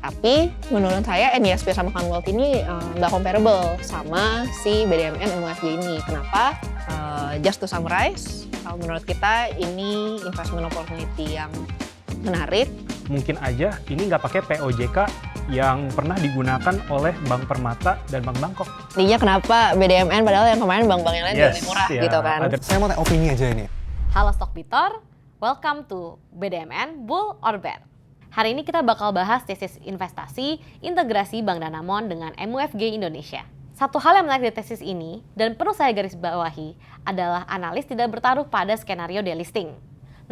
Tapi menurut saya NISP sama Commonwealth ini nggak comparable sama si BDMN MUFG ini. Kenapa? Just to summarize, menurut kita ini investment opportunity yang menarik. Mungkin aja ini nggak pakai POJK yang pernah digunakan oleh Bank Permata dan Bank Bangkok. Intinya kenapa BDMN padahal yang kemarin bank-bank yang lain lebih murah gitu kan. Saya mau tanya opini aja ini. Halo Stockpitor, welcome to BDMN Bull or Bear. Hari ini kita bakal bahas tesis investasi integrasi Bank Danamon dengan MUFG Indonesia. Satu hal yang menarik dari tesis ini dan perlu saya garis bawahi adalah analis tidak bertaruh pada skenario delisting.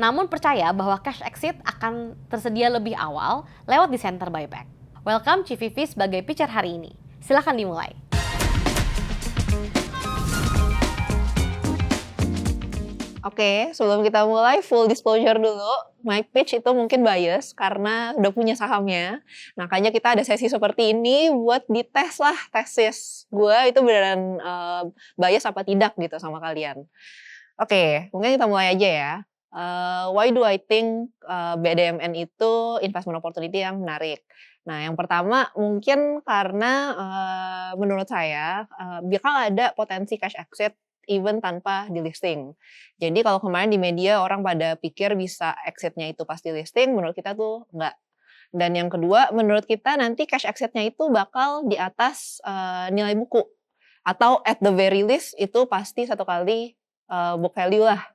Namun percaya bahwa cash exit akan tersedia lebih awal lewat di center buyback. Welcome Chief Vivi sebagai pitcher hari ini. Silahkan dimulai. Oke, sebelum kita mulai full disclosure dulu, my pitch itu mungkin bias karena udah punya sahamnya. Makanya kita ada sesi seperti ini buat dites lah tesis gue itu beneran bias apa tidak gitu sama kalian. Oke, mungkin kita mulai aja ya. Why do I think BDMN itu investment opportunity yang menarik? Nah, yang pertama mungkin karena menurut saya bakal ada potensi cash exit even tanpa delisting. Jadi kalau kemarin di media orang pada pikir bisa exitnya itu pas delisting, menurut kita tuh enggak. Dan yang kedua, menurut kita nanti cash exitnya itu bakal di atas nilai buku. Atau at the very least itu pasti satu kali book value lah.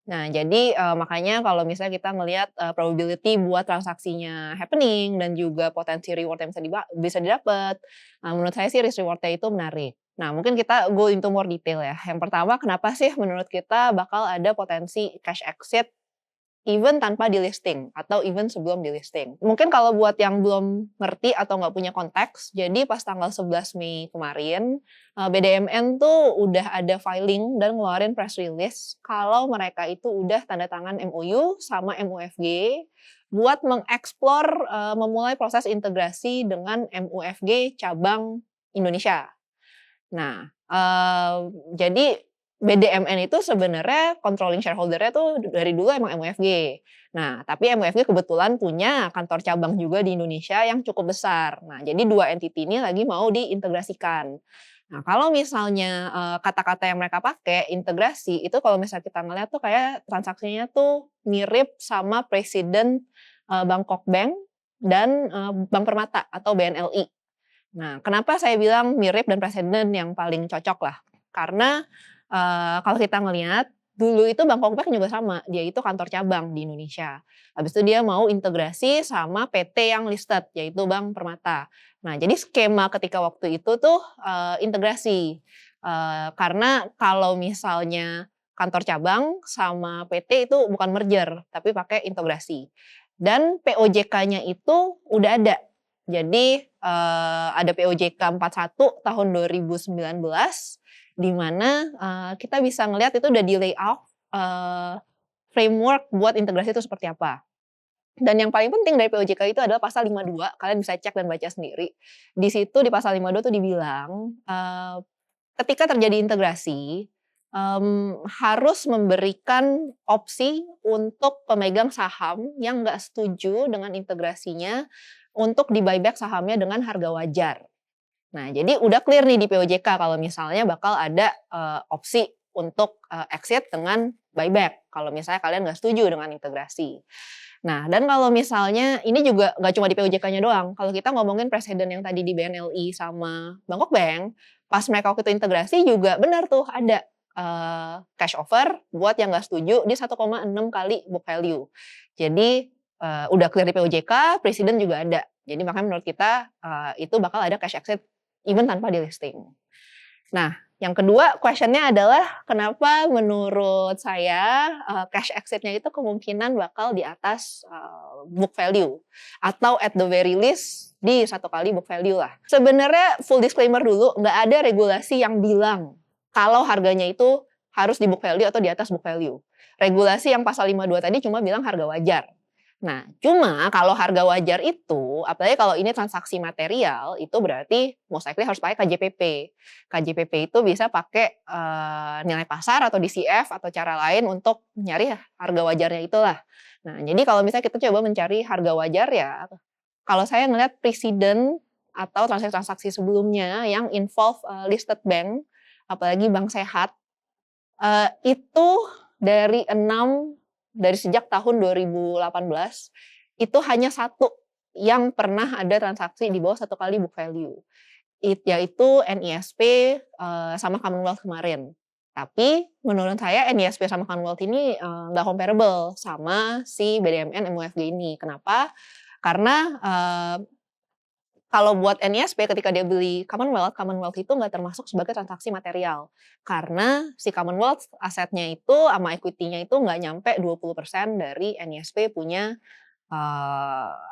Nah, jadi makanya kalau misalnya kita ngelihat probability buat transaksinya happening dan juga potensi reward yang bisa didapat, menurut saya sih risk reward-nya itu menarik. Nah, mungkin kita go into more detail ya. Yang pertama, kenapa sih menurut kita bakal ada potensi cash exit even tanpa delisting atau even sebelum delisting. Mungkin kalau buat yang belum ngerti atau nggak punya konteks, jadi pas tanggal 11 Mei kemarin, BDMN tuh udah ada filing dan ngeluarin press release kalau mereka itu udah tanda tangan MOU sama MUFG buat mengeksplor memulai proses integrasi dengan MUFG cabang Indonesia. Nah, jadi BDMN itu sebenarnya controlling shareholder-nya tuh dari dulu emang MUFG. Nah, tapi MUFG kebetulan punya kantor cabang juga di Indonesia yang cukup besar. Nah, jadi dua entity ini lagi mau diintegrasikan. Nah, kalau misalnya kata-kata yang mereka pakai integrasi itu kalau misalnya kita ngeliat tuh kayak transaksinya tuh mirip sama presiden Bangkok Bank dan Bank Permata atau BNLI. Nah, kenapa saya bilang mirip dan presiden yang paling cocok lah? Karena kalau kita ngelihat dulu itu Bangkok Bank juga sama, dia itu kantor cabang di Indonesia. Habis itu dia mau integrasi sama PT yang listed, yaitu Bank Permata. Nah, jadi skema ketika waktu itu tuh integrasi. Karena kalau misalnya kantor cabang sama PT itu bukan merger, tapi pakai integrasi. Dan POJK-nya itu udah ada. Jadi ada POJK 41 tahun 2019 di mana kita bisa ngelihat itu udah di layout framework buat integrasi itu seperti apa. Dan yang paling penting dari POJK itu adalah pasal 52, kalian bisa cek dan baca sendiri. Di situ di pasal 52 tuh dibilang ketika terjadi integrasi harus memberikan opsi untuk pemegang saham yang nggak setuju dengan integrasinya untuk di buyback sahamnya dengan harga wajar. Nah, jadi udah clear nih di POJK kalau misalnya bakal ada opsi untuk exit dengan buyback kalau misalnya kalian nggak setuju dengan integrasi. Nah, dan kalau misalnya ini juga nggak cuma di POJK-nya doang. Kalau kita ngomongin presiden yang tadi di BNLI sama Bangkok Bank, pas mereka waktu itu integrasi juga benar tuh ada cash offer buat yang nggak setuju di 1,6 kali book value. Jadi udah clear di POJK, presiden juga ada. Jadi makanya menurut kita itu bakal ada cash exit even tanpa delisting. Nah, yang kedua questionnya adalah kenapa menurut saya cash exitnya itu kemungkinan bakal di atas book value atau at the very least di 1 kali book value lah. Sebenarnya full disclaimer dulu, nggak ada regulasi yang bilang kalau harganya itu harus di book value atau di atas book value. Regulasi yang pasal 52 tadi cuma bilang harga wajar. Nah, cuma kalau harga wajar itu, apalagi kalau ini transaksi material, itu berarti most likely harus pakai KJPP. KJPP itu bisa pakai nilai pasar atau DCF atau cara lain untuk nyari harga wajarnya itulah. Nah, jadi kalau misalnya kita coba mencari harga wajar ya, kalau saya ngelihat presiden atau transaksi-transaksi sebelumnya yang involve listed bank, apalagi bank sehat, itu dari sejak tahun 2018 itu hanya satu yang pernah ada transaksi di bawah 1 kali book value. Yaitu NISP sama Commonwealth kemarin. Tapi menurut saya NISP sama Commonwealth ini nggak comparable sama si BDMN MUFG ini. Kenapa? Karena kalau buat NISP ketika dia beli Commonwealth, Commonwealth itu nggak termasuk sebagai transaksi material. Karena si Commonwealth asetnya itu sama equity-nya itu nggak nyampe 20% dari NISP punya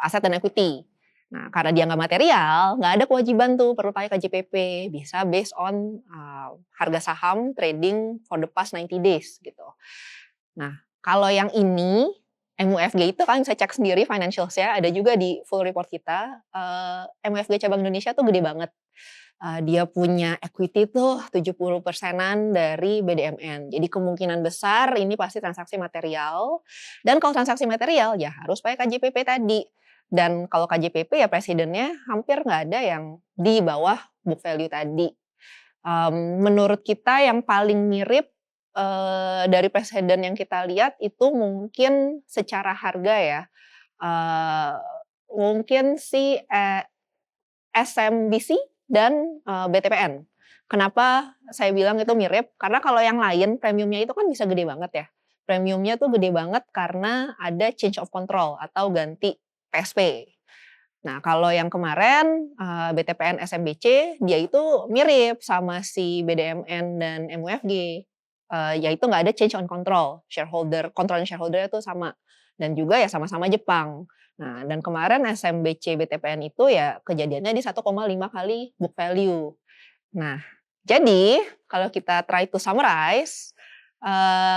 aset dan equity. Nah, karena dia nggak material, nggak ada kewajiban tuh perlu pakai KJPP. Bisa based on harga saham trading for the past 90 days gitu. Nah, kalau yang ini MUFG itu kalian bisa cek sendiri financials-nya, ada juga di full report kita. MUFG cabang Indonesia tuh gede banget. Dia punya equity tuh 70%-an dari BDMN. Jadi kemungkinan besar ini pasti transaksi material. Dan kalau transaksi material ya harus pakai KJPP tadi. Dan kalau KJPP ya presidennya hampir nggak ada yang di bawah book value tadi. Menurut kita yang paling mirip dari presiden yang kita lihat itu mungkin secara harga ya. Mungkin si SMBC dan BTPN. Kenapa saya bilang itu mirip? Karena kalau yang lain premiumnya itu kan bisa gede banget ya. Premiumnya tuh gede banget karena ada change of control atau ganti PSP. Nah kalau yang kemarin BTPN SMBC dia itu mirip sama si BDMN dan MUFG. Yaitu nggak ada change on control. Control shareholder itu sama. Dan juga ya sama-sama Jepang. Nah, dan kemarin SMBC BTPN itu ya kejadiannya di 1,5 kali book value. Nah, jadi kalau kita try to summarize,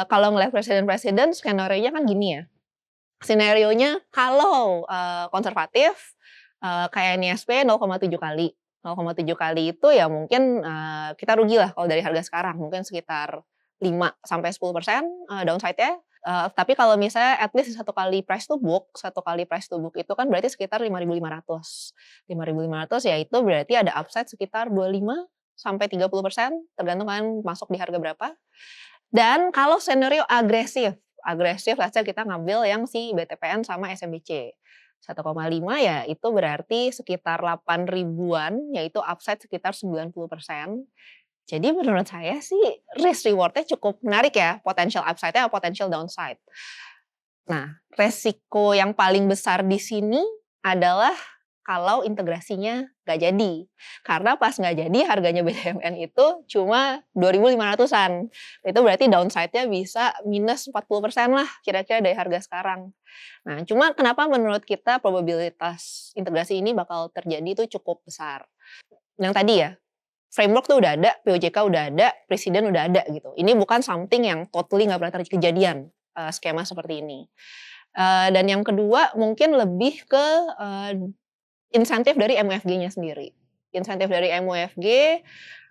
kalau ngelihat presiden-presiden skenario-nya kan gini ya. Skenario-nya kalau konservatif kayak NISP 0,7 kali. 0,7 kali itu ya mungkin kita rugi lah kalau dari harga sekarang. Mungkin sekitar 5-10% downside-nya. Tapi kalau misalnya at least 1 kali price to book itu kan berarti sekitar 5.500. 5.500 ya itu berarti ada upside sekitar 25-30%, tergantung kan masuk di harga berapa. Dan kalau scenario agresif let's say kita ngambil yang si BTPN sama SMBC. 1,5 ya itu berarti sekitar 8 ribuan, yaitu upside sekitar 90%. Jadi menurut saya sih risk reward-nya cukup menarik ya, potential upside-nya atau potential downside. Nah, resiko yang paling besar di sini adalah kalau integrasinya nggak jadi. Karena pas nggak jadi harganya BDMN itu cuma 2.500-an. Itu berarti downside-nya bisa minus 40% lah kira-kira dari harga sekarang. Nah, cuma kenapa menurut kita probabilitas integrasi ini bakal terjadi itu cukup besar. Yang tadi ya, framework tuh udah ada, POJK udah ada, presiden udah ada gitu. Ini bukan something yang totally nggak pernah terjadi kejadian skema seperti ini. Dan yang kedua mungkin lebih ke insentif dari MUFG-nya sendiri. Insentif dari MUFG,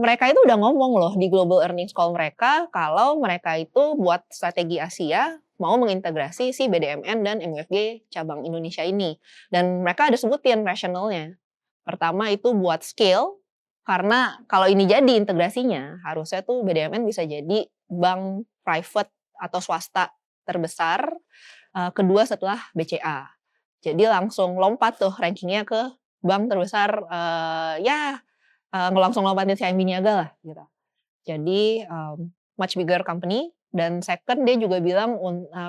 mereka itu udah ngomong loh di global earnings call mereka kalau mereka itu buat strategi Asia mau mengintegrasi si BDMN dan MUFG cabang Indonesia ini. Dan mereka ada sebutin rationalnya. Pertama itu buat scale. Karena kalau ini jadi integrasinya, harusnya tuh BDMN bisa jadi bank private atau swasta terbesar kedua setelah BCA. Jadi langsung lompat tuh rankingnya ke bank terbesar, langsung lompatin CIMB Niaga lah gitu. Jadi much bigger company. Dan second dia juga bilang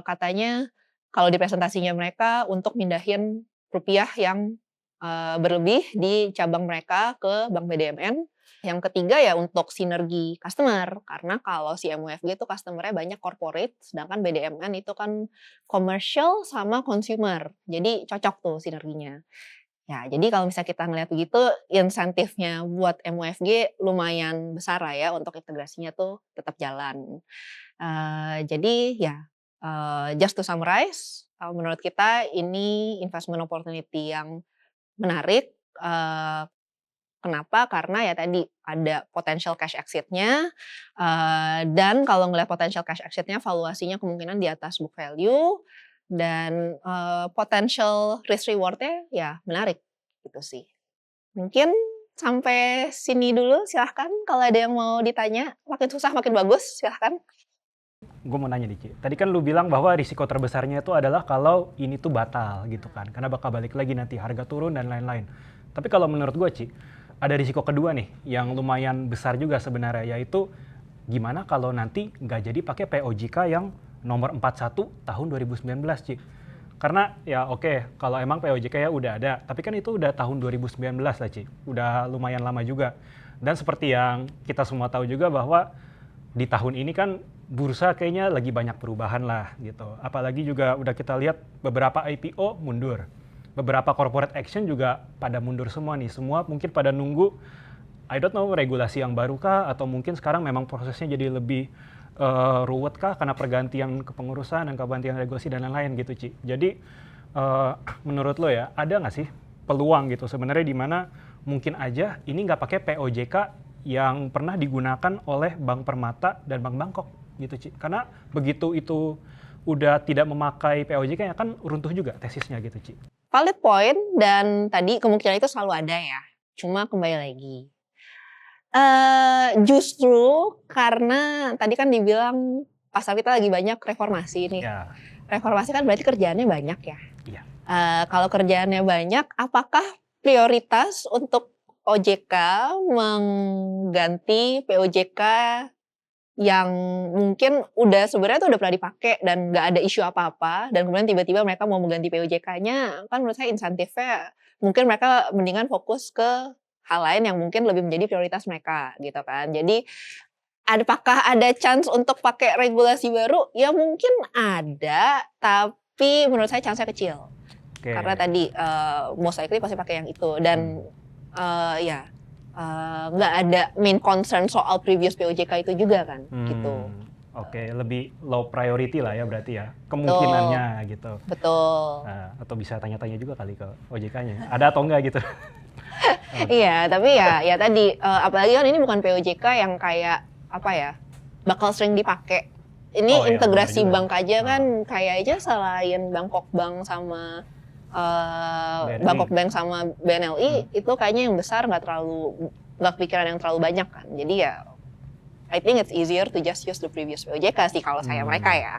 katanya kalau di presentasinya mereka untuk mindahin rupiah yang berlebih di cabang mereka ke Bank BDMN. Yang ketiga ya untuk sinergi customer, karena kalau si MUFG itu customer-nya banyak corporate, sedangkan BDMN itu kan commercial sama consumer. Jadi cocok tuh sinerginya. Ya, jadi kalau misalnya kita ngelihat begitu, insentifnya buat MUFG lumayan besar lah ya untuk integrasinya tuh tetap jalan. Jadi ya just to summarize, menurut kita ini investment opportunity yang menarik. Kenapa? Karena ya tadi ada potential cash exit-nya, dan kalau ngelihat potential cash exit-nya valuasinya kemungkinan di atas book value, dan potential risk reward-nya ya menarik. gitu sih. Mungkin sampai sini dulu, silahkan kalau ada yang mau ditanya. Makin susah makin bagus, silahkan. Gue mau nanya nih, Ci. Tadi kan lu bilang bahwa risiko terbesarnya itu adalah kalau ini tuh batal gitu kan. Karena bakal balik lagi nanti harga turun dan lain-lain. Tapi kalau menurut gue, Ci, ada risiko kedua nih yang lumayan besar juga sebenarnya, yaitu gimana kalau nanti nggak jadi pakai POJK yang nomor 41 tahun 2019, Ci. Karena ya oke, kalau emang POJK ya udah ada, tapi kan itu udah tahun 2019 lah, Ci. Udah lumayan lama juga. Dan seperti yang kita semua tahu juga bahwa di tahun ini kan bursa kayaknya lagi banyak perubahan lah gitu. Apalagi juga udah kita lihat beberapa IPO mundur. Beberapa corporate action juga pada mundur semua nih. Semua mungkin pada nunggu, I don't know, regulasi yang baru kah? Atau mungkin sekarang memang prosesnya jadi lebih ruwet kah karena pergantian kepengurusan dan pergantian regulasi dan lain-lain gitu, Ci. Jadi menurut lo ya, ada nggak sih peluang gitu sebenarnya di mana mungkin aja ini nggak pakai POJK yang pernah digunakan oleh Bank Permata dan Bank Bangkok gitu, Ci. Karena begitu itu udah tidak memakai POJK ya kan runtuh juga tesisnya gitu, Ci. Valid point, dan tadi kemungkinan itu selalu ada ya. Cuma kembali lagi. Justru karena tadi kan dibilang pasar kita lagi banyak reformasi nih. Ya, Reformasi kan berarti kerjaannya banyak ya. iya. Kalau kerjaannya banyak, apakah prioritas untuk OJK mengganti POJK yang mungkin sebenarnya tuh udah pernah dipakai dan nggak ada isu apa-apa, dan kemudian tiba-tiba mereka mau mengganti POJK-nya, kan menurut saya insentifnya mungkin mereka mendingan fokus ke hal lain yang mungkin lebih menjadi prioritas mereka gitu kan. Jadi apakah ada chance untuk pakai regulasi baru? Ya mungkin ada, tapi menurut saya chance-nya kecil. Oke. Karena tadi most likely pasti pakai yang itu, dan nggak ada main concern soal previous POJK itu juga kan, gitu. Oke, lebih low priority lah ya berarti ya, kemungkinannya gitu. Betul. Atau bisa tanya-tanya juga kali ke OJK-nya, ada atau enggak gitu. Iya, tapi ya tadi apalagi kan ini bukan POJK yang kayak apa ya, bakal sering dipakai. Ini Oh, iya, integrasi benar juga. bank aja kan, kayaknya selain Bangkok Bank sama BNI. Bangkok Bank sama BNLI itu kayaknya yang besar nggak kepikiran yang terlalu banyak kan. Jadi ya I think it's easier to just use the previous POJK sih kalau saya mereka ya.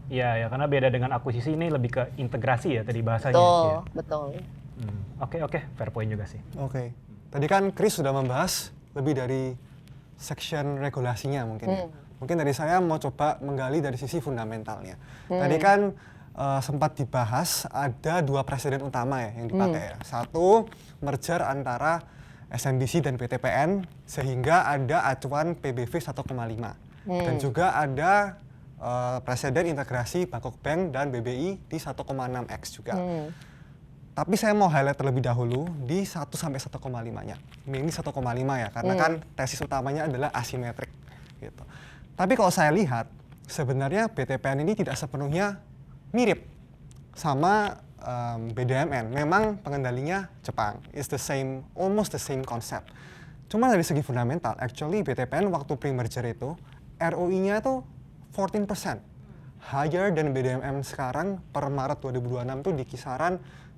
Iya, ya karena beda dengan akuisisi, ini lebih ke integrasi ya tadi bahasanya. Betul, Ya. betul. Oke, fair point juga sih. Oke. Tadi kan Chris sudah membahas lebih dari section regulasinya mungkin ya. Mungkin dari saya mau coba menggali dari sisi fundamentalnya. Tadi kan sempat dibahas ada dua presiden utama ya yang dipakai ya. Satu, merger antara SMBC dan PTPN sehingga ada acuan PBV 1,5. Dan juga ada presiden integrasi Bangkok Bank dan BBI di 1,6x juga. Tapi saya mau highlight terlebih dahulu di 1 sampai 1,5-nya. Mainly 1,5 ya, karena kan tesis utamanya adalah asimetrik gitu. Tapi kalau saya lihat, sebenarnya BTPN ini tidak sepenuhnya mirip sama BDMN. Memang pengendalinya Jepang. It's the same, almost the same concept. Cuma dari segi fundamental, actually BTPN waktu pre-merger itu, ROI-nya tuh 14%. Higher than BDMN sekarang per Maret 2026 tuh di kisaran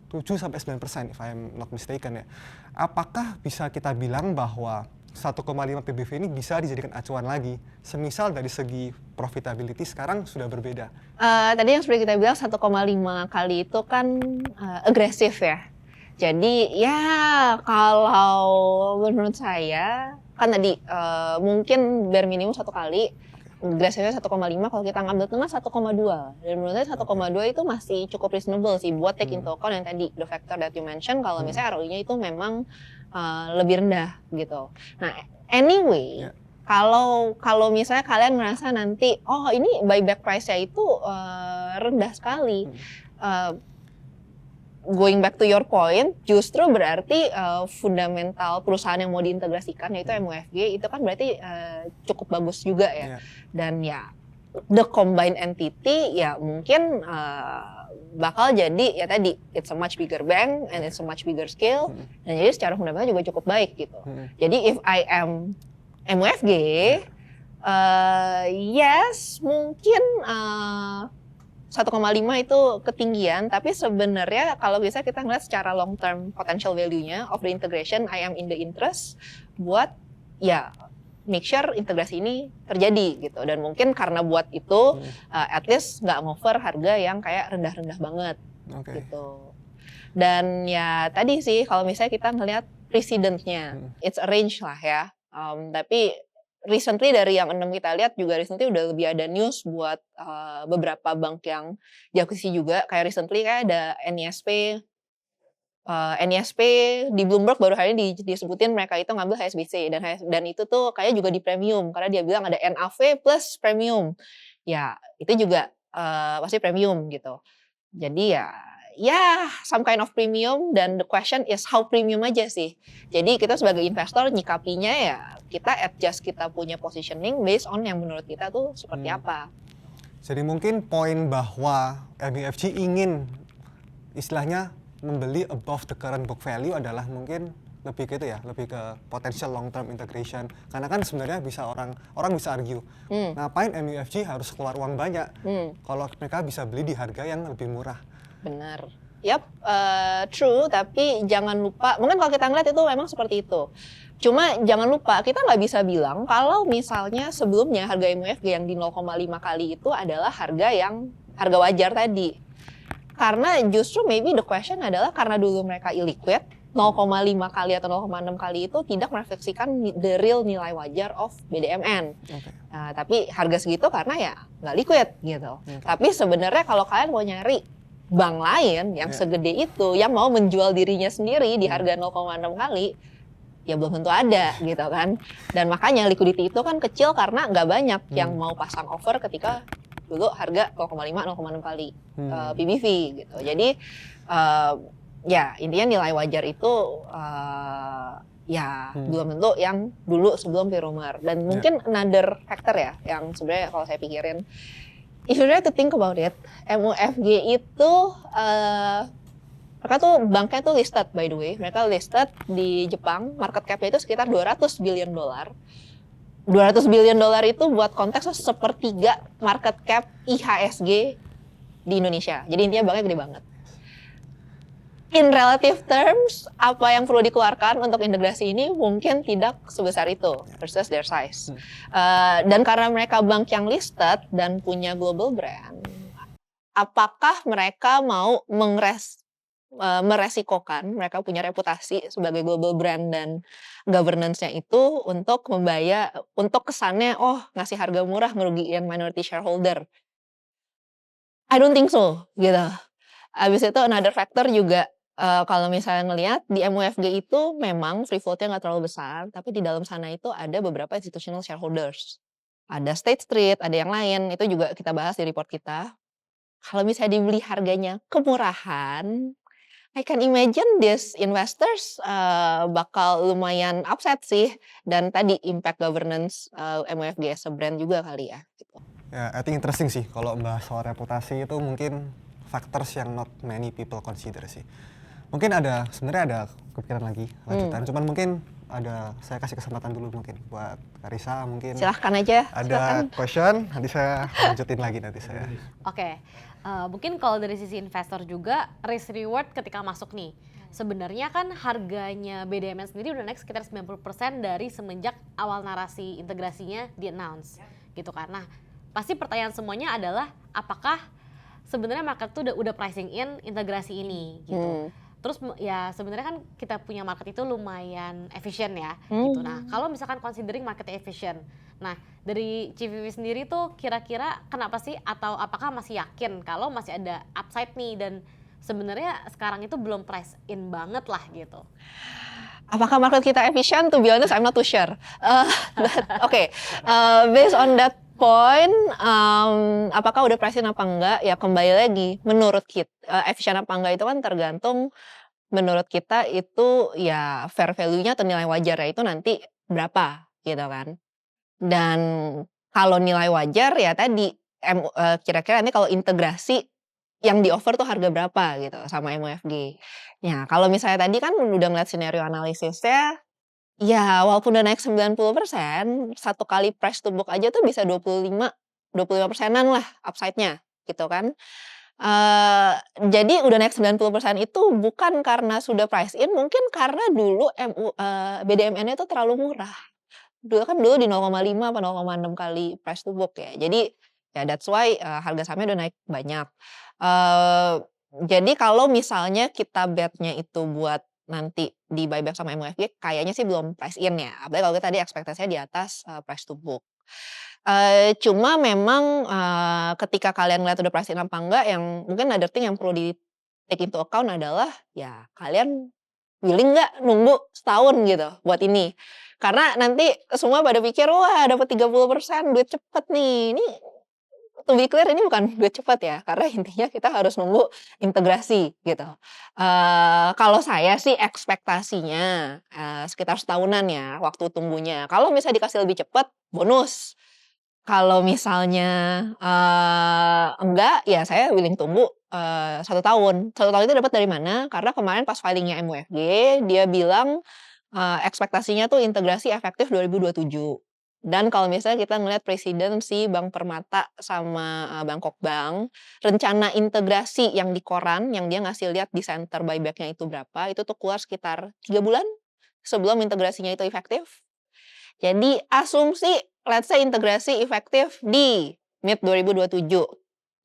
7-9% if I'm not mistaken ya. Apakah bisa kita bilang bahwa 1,5 PBV ini bisa dijadikan acuan lagi? Semisal dari segi profitability sekarang sudah berbeda. Tadi yang seperti kita bilang 1,5 kali itu kan agresif ya. Jadi ya kalau menurut saya kan tadi mungkin bare minimum 1 kali. Agresifnya 1,5, kalau kita ngambil tengah 1,2. Dan menurut saya 1,2 itu masih cukup reasonable sih buat take into account yang tadi, the factor that you mention, kalau misalnya ROI-nya itu memang lebih rendah gitu. Nah anyway, kalau misalnya kalian merasa nanti, oh ini buyback price-nya itu rendah sekali. Going back to your point, justru berarti fundamental perusahaan yang mau diintegrasikan yaitu MUFG itu kan berarti cukup bagus juga ya. Dan ya the combined entity ya mungkin bakal jadi ya tadi it's a much bigger bank and it's a much bigger scale, dan jadi secara fundamental juga cukup baik gitu. Jadi if I am MUFG, yes mungkin 1,5 itu ketinggian, tapi sebenarnya kalau bisa kita ngeliat secara long term potential value-nya of the integration, I am in the interest buat ya make sure integrasi ini terjadi gitu. Dan mungkin karena buat itu at least nggak ngover harga yang kayak rendah-rendah banget Oke. gitu. Dan ya tadi sih kalau misalnya kita ngelihat precedent-nya, it's a range lah ya. Tapi recently dari yang 6 kita lihat juga recently udah lebih ada news buat beberapa bank yang diakuisisi juga. Kayak recently kayak ada NISP, NISP di Bloomberg baru hari ini disebutin mereka itu ngambil HSBC dan itu tuh kayak juga di premium karena dia bilang ada NAV plus premium. Ya itu juga pasti premium gitu. Jadi ya some kind of premium dan the question is how premium aja sih. Jadi kita sebagai investor nyikapinya ya kita adjust kita punya positioning based on yang menurut kita tuh seperti apa. Jadi mungkin poin bahwa MUFG ingin istilahnya membeli above the current book value adalah mungkin lebih gitu ya, lebih ke potential long term integration. Karena kan sebenarnya bisa orang bisa argue, ngapain MUFG harus keluar uang banyak kalau mereka bisa beli di harga yang lebih murah. Benar. Yap, true. Tapi jangan lupa, mungkin kalau kita ngeliat itu memang seperti itu. Cuma jangan lupa, kita nggak bisa bilang kalau misalnya sebelumnya harga MUFG yang di 0,5 kali itu adalah harga wajar tadi. Karena justru maybe the question adalah karena dulu mereka illiquid, 0,5 kali atau 0,6 kali itu tidak merefleksikan the real nilai wajar of BDMN. Okay. Nah, tapi harga segitu karena ya nggak liquid gitu. Tapi sebenarnya kalau kalian mau nyari bank lain yang segede itu yang mau menjual dirinya sendiri di harga 0,6 kali ya belum tentu ada gitu kan. Dan makanya liquidity itu kan kecil karena nggak banyak yang mau pasang over ketika dulu harga 0,5-0,6 kali PBV gitu. Jadi ya intinya nilai wajar itu ya belum tentu yang dulu sebelum Firomar. Dan mungkin another factor ya yang sebenarnya kalau saya pikirin, if you try to think about it, MUFG itu mereka tuh banknya tuh listed by the way. Mereka listed di Jepang, market cap-nya itu sekitar 200 billion dolar. 200 billion dolar itu buat konteks sepertiga market cap IHSG di Indonesia. Jadi intinya banknya gede banget. In relative terms, apa yang perlu dikeluarkan untuk integrasi ini mungkin tidak sebesar itu versus their size. Dan karena mereka bank yang listed dan punya global brand, apakah mereka mau meresikokan mereka punya reputasi sebagai global brand dan governance-nya itu untuk kesannya ngasih harga murah ngerugiin minority shareholder? I don't think so gitu. Abis itu another factor juga kalau misalnya ngelihat di MUFG itu memang free float-nya nggak terlalu besar, tapi di dalam sana itu ada beberapa institutional shareholders. Ada State Street, ada yang lain, itu juga kita bahas di report kita. Kalau misalnya dibeli harganya kemurahan, I can imagine these investors bakal lumayan upset sih. Dan tadi impact governance MUFG as a brand juga kali ya. Gitu. Ya, I think interesting sih kalau membahas soal reputasi itu mungkin factors yang not many people consider sih. Mungkin sebenarnya ada kepikiran lagi lanjutan, cuman mungkin saya kasih kesempatan dulu mungkin buat Karissa mungkin. Silahkan aja. Ada question, nanti saya lanjutin lagi nanti saya. Oke, mungkin kalau dari sisi investor juga risk reward ketika masuk nih. Sebenarnya kan harganya BDMN sendiri udah naik sekitar 90% dari semenjak awal narasi integrasinya di-announce gitu kan. Nah, pasti pertanyaan semuanya adalah apakah sebenarnya market tuh udah pricing in integrasi ini gitu. Terus ya sebenarnya kan kita punya market itu lumayan efisien ya gitu. Nah, kalau misalkan considering marketnya efisien. Nah, dari CVV sendiri tuh kira-kira kenapa sih atau apakah masih yakin kalau masih ada upside nih dan sebenarnya sekarang itu belum price in banget lah gitu. Apakah market kita efisien? To be honest, I'm not too sure. Based on that point, apakah udah price in apa enggak? Ya kembali lagi, menurut kita efisien apa enggak itu kan tergantung menurut kita itu ya fair value-nya atau nilai wajarnya itu nanti berapa gitu kan. Dan kalau nilai wajar ya tadi kira-kira nanti kalau integrasi yang di offer tuh harga berapa gitu sama MUFG. Ya kalau misalnya tadi kan udah ngeliat scenario analisisnya, ya walaupun udah naik 90%, satu kali price to book aja tuh bisa 25%-an lah upside-nya gitu kan. Jadi udah naik 90% itu bukan karena sudah price in, mungkin karena dulu BDMN-nya itu terlalu murah. Dulu di 0,5 apa 0,6 kali price to book ya. Jadi ya that's why harga sahamnya udah naik banyak. Eee, jadi kalau misalnya kita bet-nya itu buat nanti di buyback sama MUFG kayaknya sih belum price in ya. Apalagi kalau kita tadi ekspektasinya di atas price to book. Cuma memang ketika kalian ngeliat udah price in apa enggak, yang mungkin other thing yang perlu di take into account adalah ya kalian willing nggak nunggu setahun gitu buat ini. Karena nanti semua pada pikir, wah dapat 30% duit cepet nih. Ini to be clear ini bukan duit cepet ya, karena intinya kita harus nunggu integrasi gitu. Kalau saya sih ekspektasinya sekitar setahunan ya waktu tunggunya. Kalau misalnya dikasih lebih cepet, bonus. Kalau misalnya enggak, ya saya willing tunggu 1 tahun. 1 tahun itu dapat dari mana? Karena kemarin pas filingnya MUFG, dia bilang ekspektasinya tuh integrasi efektif 2027. Dan kalau misalnya kita ngelihat presiden si Bank Permata sama Bangkok Bank, rencana integrasi yang di koran, yang dia ngasih lihat di center buyback-nya itu berapa, itu tuh keluar sekitar 3 bulan sebelum integrasinya itu efektif. Jadi asumsi let's say integrasi efektif di mid 2027.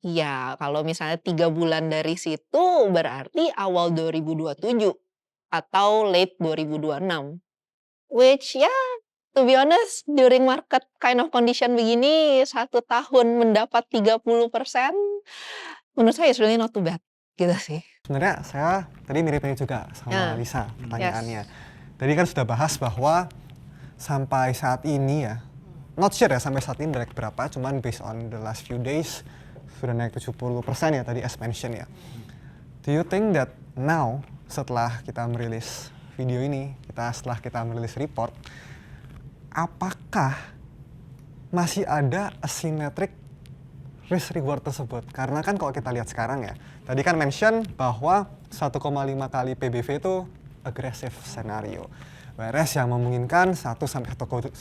Ya kalau misalnya 3 bulan dari situ berarti awal 2027 atau late 2026. Which ya to be honest during market kind of condition begini 1 tahun mendapat 30% menurut saya is really not too bad gitu sih. Sebenarnya saya tadi mirip-mirip juga sama Lisa pertanyaannya. Tadi kan sudah bahas bahwa sampai saat ini ya, not sure ya sampai saat ini naik berapa, cuman based on the last few days sudah naik 70% ya tadi as mentioned ya. Do you think that now setelah kita merilis video ini, setelah kita merilis report, apakah masih ada asymmetric risk reward tersebut? Karena kan kalau kita lihat sekarang ya, tadi kan mention bahwa 1,5 kali PBV itu aggressive scenario. Whereas yang memungkinkan 1 sampai 1,2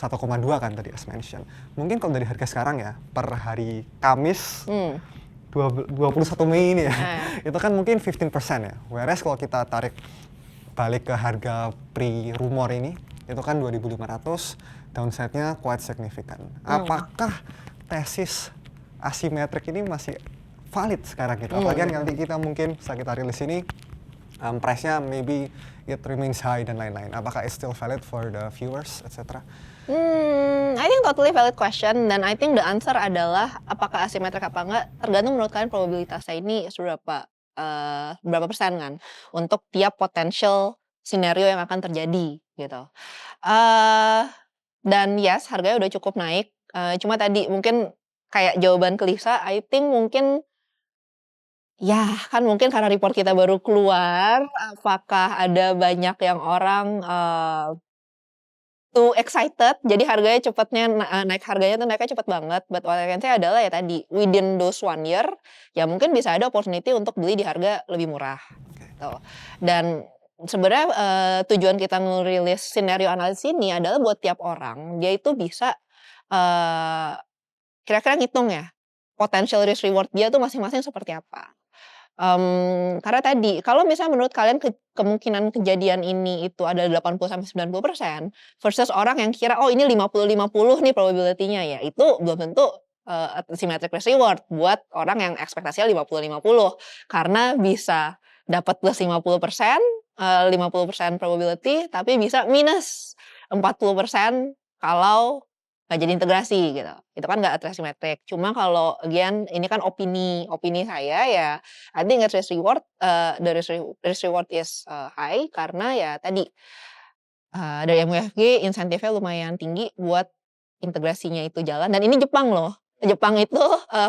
kan tadi as mention. Mungkin kalau dari harga sekarang ya, per hari Kamis 21 Mei ini ya, itu kan mungkin 15% ya. Whereas kalau kita tarik balik ke harga pre-rumor ini, itu kan 2.500, downside-nya quite significant. Apakah tesis asimetrik ini masih valid sekarang gitu? Apalagi kan nanti kita mungkin setelah kita rilis ini, price-nya maybe it remains high dan lain-lain. Apakah it's still valid for the viewers, etc.? I think totally valid question dan I think the answer adalah apakah asimetrik apa enggak tergantung menurut kalian probabilitasnya ini berapa persen kan untuk tiap potential scenario yang akan terjadi gitu. Dan yes harganya udah cukup naik. Cuma tadi mungkin kayak jawaban ke Lisa, I think mungkin ya kan mungkin karena report kita baru keluar, apakah ada banyak yang orang too excited, jadi harganya cepatnya naik harganya tuh naiknya cepet banget. But what I can say adalah ya tadi within those 1 year, ya mungkin bisa ada opportunity untuk beli di harga lebih murah. Gitu. Dan sebenarnya tujuan kita ngerilis scenario analisis ini adalah buat tiap orang, dia itu bisa kira-kira ngitung ya potential risk reward dia tuh masing-masing seperti apa. Karena tadi kalau misalnya menurut kalian kemungkinan kejadian ini itu ada 80-90% versus orang yang kira oh ini 50-50 nih probability-nya ya, itu belum tentu asymmetric risk reward buat orang yang ekspektasinya 50-50 karena bisa dapat plus 50%, 50% probability tapi bisa minus 40% kalau nggak jadi integrasi gitu. Itu kan nggak asimetrik. Cuma kalau again ini kan opini saya ya, I think risk reward the risk reward is high karena ya tadi dari MUFG insentifnya lumayan tinggi buat integrasinya itu jalan dan ini Jepang loh. Jepang itu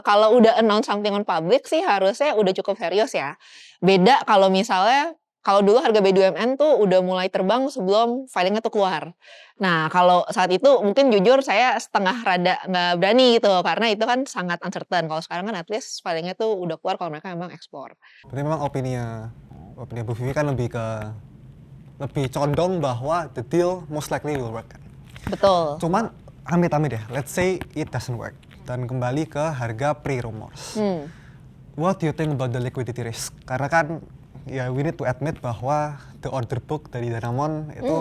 kalau udah announce something on public sih harusnya udah cukup serius ya. Beda kalau misalnya kalau dulu harga BUMN tuh udah mulai terbang sebelum filingnya tuh keluar. Nah kalau saat itu mungkin jujur saya setengah rada nggak berani gitu karena itu kan sangat uncertain. Kalau sekarang kan at least filingnya tuh udah keluar kalau mereka memang ekspor. Berarti memang opini Bu Vivi kan lebih condong bahwa the deal most likely will work kan. Betul. Cuman amit-amit ya, let's say it doesn't work dan kembali ke harga pre-rumors. what do you think about the liquidity risk? Karena kan ya we need to admit bahwa the order book dari Danamon itu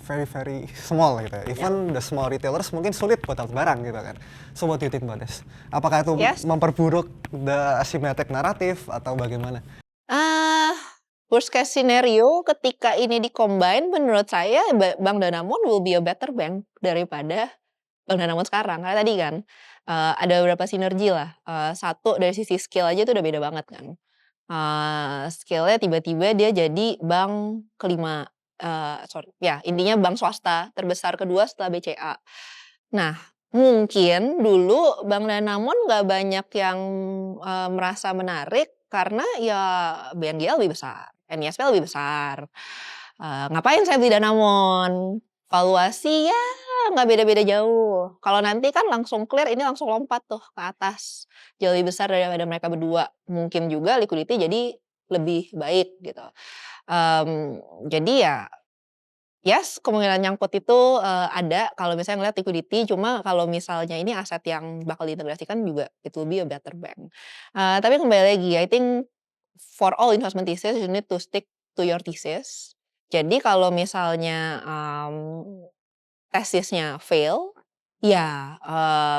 very very small gitu ya. Even the small retailers mungkin sulit buat dapat barang gitu kan. So what do you think about this? Apakah itu memperburuk the asymmetric narrative atau bagaimana? Worst case scenario ketika ini di-combine menurut saya Bank Danamon will be a better bank daripada Bank Danamon sekarang. Karena tadi kan ada beberapa sinergi lah. Satu dari sisi skill aja tuh udah beda banget kan. Skill-nya tiba-tiba dia jadi bank kelima, intinya bank swasta terbesar kedua setelah BCA. Nah, mungkin dulu Bank Danamon nggak banyak yang merasa menarik karena ya BNGL lebih besar, NISP lebih besar. Ngapain saya beli Danamon? Valuasi ya nggak beda-beda jauh. Kalau nanti kan langsung clear, ini langsung lompat tuh ke atas. Jauh lebih besar daripada mereka berdua. Mungkin juga liquidity jadi lebih baik gitu. Jadi ya, yes, kemungkinan nyangkut itu ada kalau misalnya ngeliat liquidity. Cuma kalau misalnya ini aset yang bakal diintegrasikan juga it will be a better bank. Tapi kembali lagi, I think for all investment thesis you need to stick to your thesis. Jadi kalau misalnya tesisnya fail, ya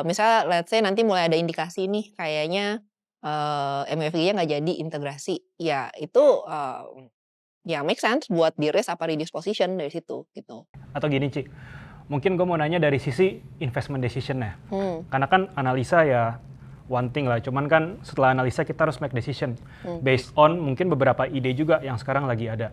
misalnya let's say nanti mulai ada indikasi nih kayaknya MUFG-nya nggak jadi integrasi, ya itu ya make sense buat di-raise apa redisposition dari situ gitu. Atau gini Ci, mungkin gue mau nanya dari sisi investment decision-nya. Karena kan analisa ya one thing lah, cuman kan setelah analisa kita harus make decision based on mungkin beberapa ide juga yang sekarang lagi ada.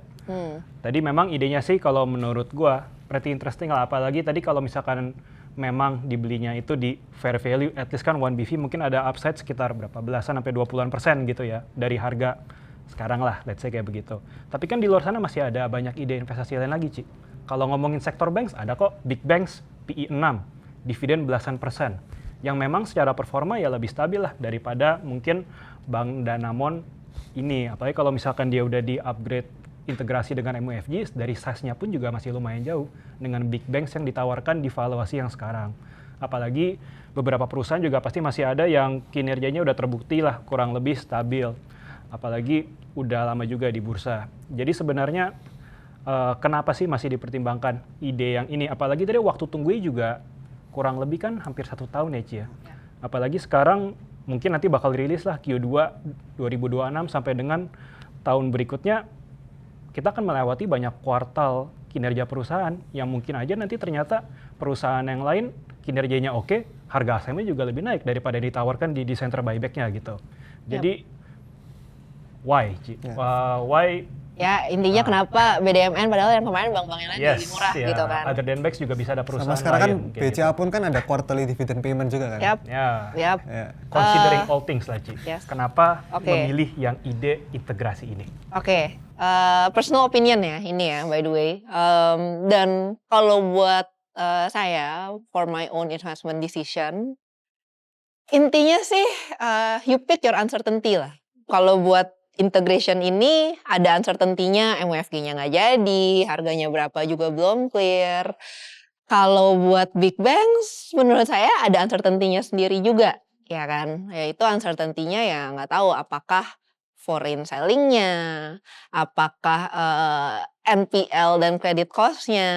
Tadi memang idenya sih kalau menurut gua pretty interesting lah, apalagi tadi kalau misalkan memang dibelinya itu di fair value, at least kan 1BV mungkin ada upside sekitar berapa belasan sampai 20% gitu ya dari harga sekarang lah, let's say kayak begitu. Tapi kan di luar sana masih ada banyak ide investasi lain lagi Ci. Kalau ngomongin sektor banks ada kok big banks PE 6, dividen belasan persen, yang memang secara performa ya lebih stabil lah daripada mungkin Bank Danamon ini. Apalagi kalau misalkan dia udah di-upgrade integrasi dengan MUFG, dari size-nya pun juga masih lumayan jauh dengan big banks yang ditawarkan di valuasi yang sekarang. Apalagi beberapa perusahaan juga pasti masih ada yang kinerjanya udah terbukti lah kurang lebih stabil. Apalagi udah lama juga di bursa. Jadi sebenarnya kenapa sih masih dipertimbangkan ide yang ini? Apalagi tadi waktu tunggunya juga kurang lebih kan hampir 1 tahun ya Ci ya. Apalagi sekarang mungkin nanti bakal rilis lah Q2 2026 sampai dengan tahun berikutnya kita akan melewati banyak kuartal kinerja perusahaan yang mungkin aja nanti ternyata perusahaan yang lain kinerjanya oke, harga saham-nya juga lebih naik daripada ditawarkan di center buyback-nya gitu. Jadi why Ci? Why Ya intinya kenapa BDMN padahal yang kemarin bank-bank yang lain lebih murah gitu kan. Other than banks juga bisa ada perusahaan Sama sekarang kan lain, BCA pun kan ada quarterly dividend payment juga kan. Yap. Considering all things lah Ci. Yes. Kenapa memilih yang ide integrasi ini? Oke. Personal opinion ya ini ya by the way. Dan kalau buat saya for my own investment decision, intinya sih you pick your uncertainty lah. Kalau buat integration ini ada uncertainty-nya, MUFG-nya nggak jadi, harganya berapa juga belum clear. Kalau buat big banks, menurut saya ada uncertainty-nya sendiri juga, ya kan? Yaitu uncertainty-nya ya nggak tahu apakah foreign selling-nya, apakah NPL dan credit cost-nya,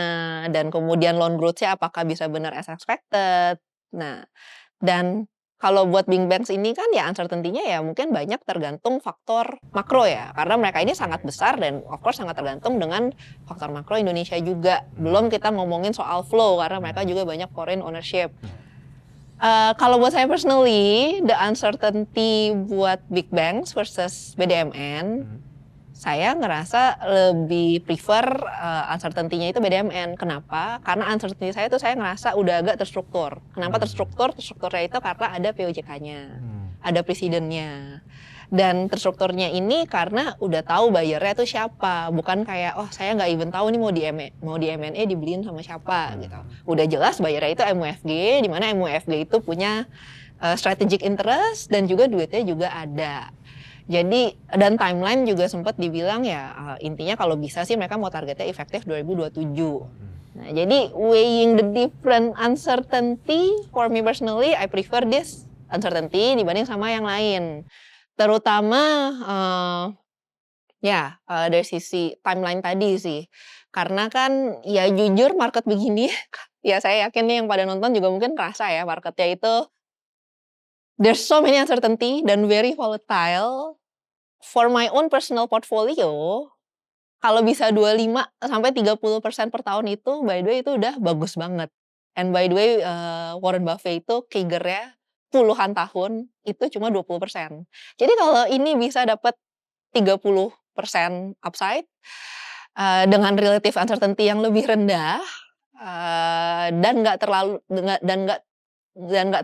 dan kemudian loan growth-nya apakah bisa benar as expected. Nah, dan kalau buat big banks ini kan ya uncertainty-nya ya mungkin banyak tergantung faktor makro ya. Karena mereka ini sangat besar dan of course sangat tergantung dengan faktor makro Indonesia juga. Belum kita ngomongin soal flow karena mereka juga banyak foreign ownership. Kalau buat saya personally, the uncertainty buat big banks versus BDMN, saya ngerasa lebih prefer uncertainty-nya itu BDMN. Kenapa? Karena uncertainty saya itu saya ngerasa udah agak terstruktur. Kenapa terstruktur? Terstrukturnya itu karena ada POJK-nya, ada presidennya. Dan terstrukturnya ini karena udah tahu buyernya itu siapa. Bukan kayak, oh saya nggak even tahu nih mau di M&A dibeliin sama siapa gitu. Udah jelas buyernya itu MUFG, di mana MUFG itu punya strategic interest dan juga duitnya juga ada. Jadi dan timeline juga sempat dibilang ya intinya kalau bisa sih mereka mau targetnya efektif 2027. Nah, jadi weighing the different uncertainty for me personally, I prefer this uncertainty dibanding sama yang lain. Terutama, dari sisi timeline tadi sih. Karena kan ya jujur market begini, ya saya yakin nih yang pada nonton juga mungkin kerasa ya marketnya itu there's so many uncertainty dan very volatile. For my own personal portfolio, kalau bisa 25-30% per tahun itu by the way itu udah bagus banget. And by the way, Warren Buffett itu CAGR-nya puluhan tahun itu cuma 20%. Jadi kalau ini bisa dapat 30% upside, dengan relative uncertainty yang lebih rendah, dan nggak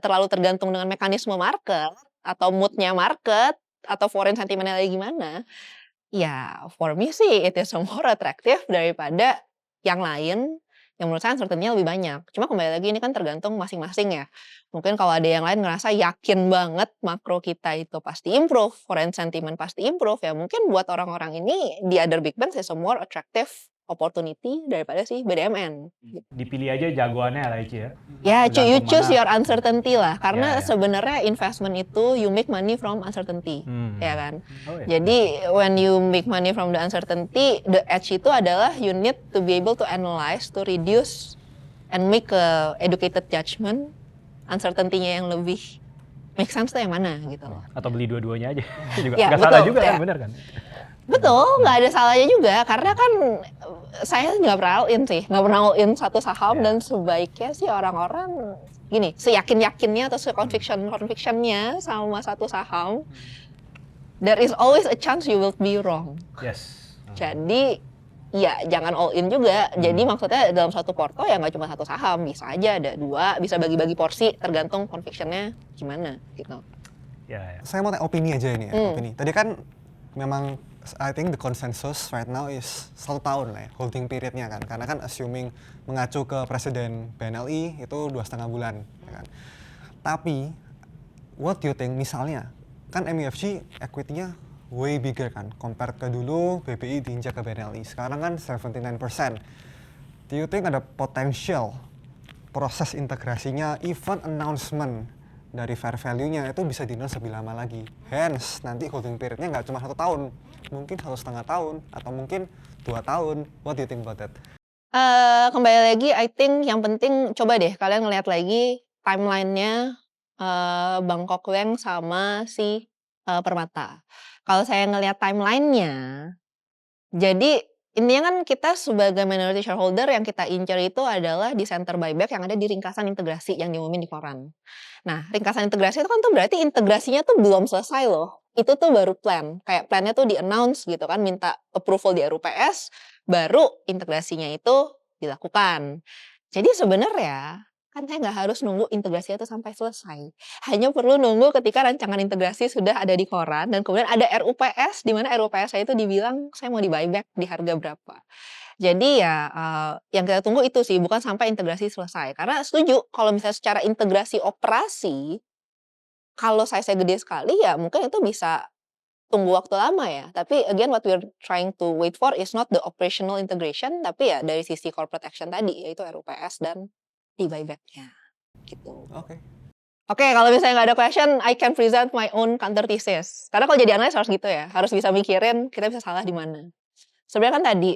terlalu tergantung dengan mekanisme market atau mood-nya market atau foreign sentimennya lagi gimana, ya for me sih it is more attractive daripada yang lain yang menurut saya uncertainty-nya lebih banyak. Cuma kembali lagi ini kan tergantung masing-masing ya. Mungkin kalau ada yang lain ngerasa yakin banget makro kita itu pasti improve, foreign sentiment pasti improve, ya mungkin buat orang-orang ini the other big banks is a more attractive opportunity daripada si BDMN. Dipilih aja jagoannya lah Ici ya. Ya, you Tergantung choose mana. your uncertainty lah. Karena Ya, ya. sebenarnya investment itu you make money from uncertainty, ya kan? Oh, ya. Jadi when you make money from the uncertainty, the edge itu adalah you need to be able to analyze, to reduce, and make a educated judgment. Uncertainty-nya yang lebih make sense tuh yang mana gitu loh. Atau beli dua-duanya aja. juga Ya, nggak salah betul, juga ya. kan, benar kan? Betul, nggak ada salahnya juga. Karena kan saya nggak pernah all in sih, nggak pernah all in satu saham. Ya. Dan sebaiknya sih orang-orang gini, seyakin-yakinnya atau se-conviction-convictionnya sama satu saham, there is always a chance you will be wrong. Yes. Jadi ya jangan all in juga. Jadi maksudnya dalam satu porto ya nggak cuma satu saham, bisa aja ada dua, bisa bagi-bagi porsi tergantung convictionnya gimana gitu. Ya, ya. Saya mau tanya opini aja ini ya, Hmm. opini. Tadi kan memang I think the consensus right now is 1 tahun lah ya, holding periodnya kan. Karena kan assuming mengacu ke Presiden BNLI itu 2,5 bulan. Ya kan. Tapi, what do you think misalnya, kan MUFG equity-nya way bigger kan, compared ke dulu BBI diinjak ke BNLI. Sekarang kan 79%. Do you think ada potential proses integrasinya, even announcement dari fair value-nya itu bisa di-announce lebih lama lagi. Hence, nanti holding period-nya nggak cuma 1 tahun, mungkin 1,5 tahun, atau mungkin 2 tahun. What do you think about that? Kembali lagi, I think yang penting coba deh kalian ngeliat lagi timeline-nya Bangkok Bank sama si Permata. Kalau saya ngeliat timeline-nya, jadi intinya kan kita sebagai minority shareholder yang kita incer itu adalah di center buyback yang ada di ringkasan integrasi yang diumumin di koran. Nah, ringkasan integrasi itu kan tuh berarti integrasinya tuh belum selesai loh. Itu tuh baru plan. Kayak plannya tuh di-announce gitu kan, minta approval di RUPS, baru integrasinya itu dilakukan. Jadi sebenarnya kan saya nggak harus nunggu integrasinya itu sampai selesai. Hanya perlu nunggu ketika rancangan integrasi sudah ada di koran dan kemudian ada RUPS, di mana RUPS saya itu dibilang saya mau di buyback di harga berapa. Jadi ya yang kita tunggu itu sih, bukan sampai integrasi selesai. Karena setuju kalau misalnya secara integrasi operasi, kalau size-nya gede sekali ya mungkin itu bisa tunggu waktu lama ya. Tapi again what we're trying to wait for is not the operational integration, tapi ya dari sisi corporate action tadi, yaitu RUPS dan di buyback-nya gitu. Oke. Oke, kalau misalnya nggak ada question, I can present my own counter thesis. Karena kalau jadi analis harus gitu ya, harus bisa mikirin kita bisa salah di mana. Sebenarnya kan tadi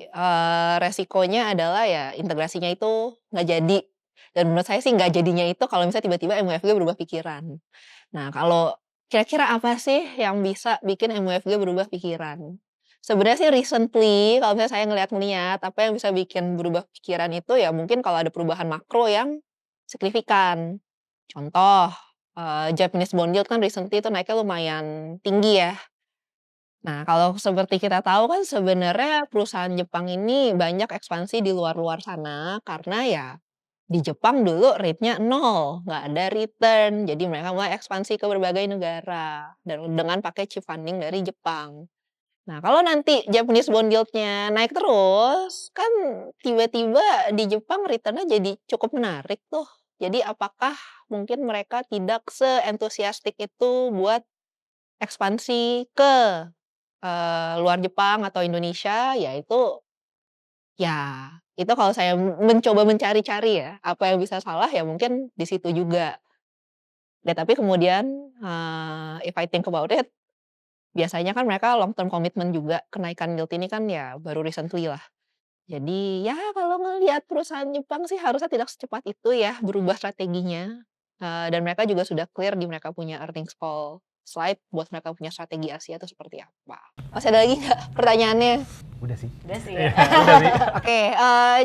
resikonya adalah ya integrasinya itu nggak jadi. Dan menurut saya sih nggak jadinya itu kalau misalnya tiba-tiba MUFG berubah pikiran. Nah, kalau kira-kira apa sih yang bisa bikin MUFG berubah pikiran? Sebenarnya sih recently, kalau misalnya saya ngeliat apa yang bisa bikin berubah pikiran itu ya mungkin kalau ada perubahan makro yang signifikan. Contoh, Japanese bond yield kan recently itu naiknya lumayan tinggi ya. Nah, kalau seperti kita tahu kan sebenarnya perusahaan Jepang ini banyak ekspansi di luar-luar sana karena ya di Jepang dulu rate-nya 0, nggak ada return. Jadi mereka mulai ekspansi ke berbagai negara dan dengan pakai cheap funding dari Jepang. Nah, kalau nanti Japanese bond yield-nya naik terus, kan tiba-tiba di Jepang return-nya jadi cukup menarik tuh. Jadi apakah mungkin mereka tidak se-entusiastik itu buat ekspansi ke luar Jepang atau Indonesia, ya itu kalau saya mencoba mencari-cari ya, apa yang bisa salah ya mungkin di situ juga. Ya tapi kemudian if I think about it, biasanya kan mereka long term commitment juga. Kenaikan yield ini kan ya baru recently lah. Jadi ya kalau ngelihat perusahaan Jepang sih harusnya tidak secepat itu ya berubah strateginya. Dan mereka juga sudah clear di mereka punya earnings call slide buat mereka punya strategi Asia itu seperti apa. Masih ada lagi nggak pertanyaannya? Udah sih. Udah sih Iya, ya. udah sih.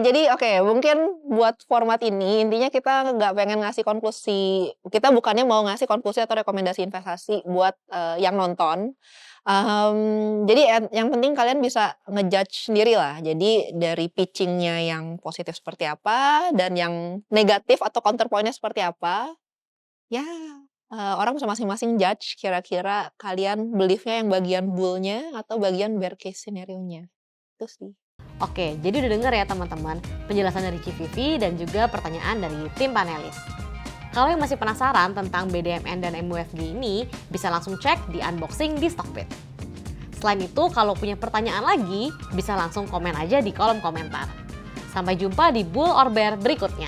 Jadi mungkin buat format ini intinya kita nggak pengen ngasih konklusi, kita bukannya mau ngasih konklusi atau rekomendasi investasi buat yang nonton. Jadi yang penting kalian bisa ngejudge sendiri lah. Jadi dari pitchingnya yang positif seperti apa dan yang negatif atau counterpointnya seperti apa. Ya orang bisa masing-masing judge kira-kira kalian beliefnya yang bagian bull-nya atau bagian bear case scenario-nya. Itu sih. Oke, jadi udah denger ya teman-teman penjelasan dari Civivi dan juga pertanyaan dari tim panelis. Kalau yang masih penasaran tentang BDMN dan MUFG ini, bisa langsung cek di unboxing di Stockbit. Selain itu, kalau punya pertanyaan lagi, bisa langsung komen aja di kolom komentar. Sampai jumpa di Bull or Bear berikutnya.